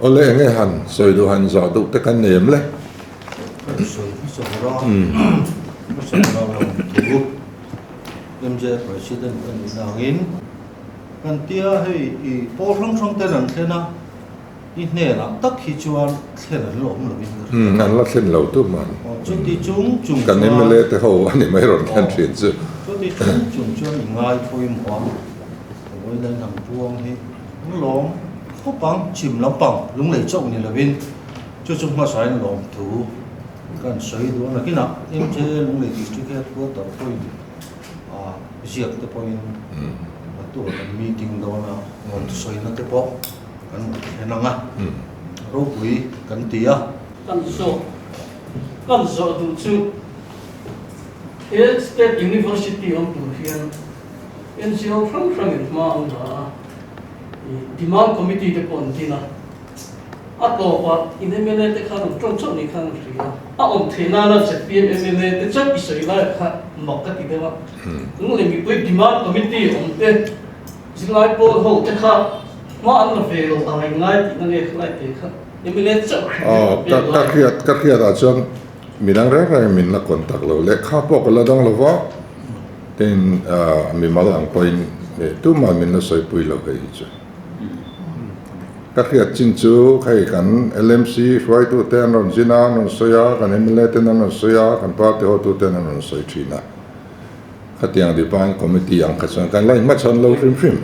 ole nge han soi du han zo du te kan nem le soi ro tu MJ president kan nangin kan tia hei I po rong te nan thena I hne la tak hi chuan thlen lom lovin an la thlen lo tu man chu ti chung kan nem le te ho ani mai ron kan thin chu chu ti chung chuan ngai phoi mo oi nan ham tuang hi lom ko pang chim lam pang lung lei chok ni lovin chu chu ma sai lom tu kan soi du na kina MJ lung lei district headquarter phoi ziak te point tu kan meeting do na ngon soi na te po kan henanga ro pui kan tia kan so tu chu State University of Turkian NCO from ma ang demand committee te pontina ato pa MLA te khan trong ni khan ria a om thena na ZPM MLA te chak isoi la kha mokka ti dewa nung le mi pui demand committee om te zilai po ho te kha ma an na fail a ngai ti na le khlai te kha MLA chak ka khia da chon minang ra ra min la kontak lo le kha po ko la dang lo wa ten mi mal ang point tu ma min na soi pui lo hei chu các hiện chính chú hay cảnh LMC phải tu tên rồi zina rồi soya cảnh MLA tên rồi soya cảnh party họ tu tên rồi soy china. Khát tiếng đi ban committee ang khát sang cảnh lại mất sang lâu phim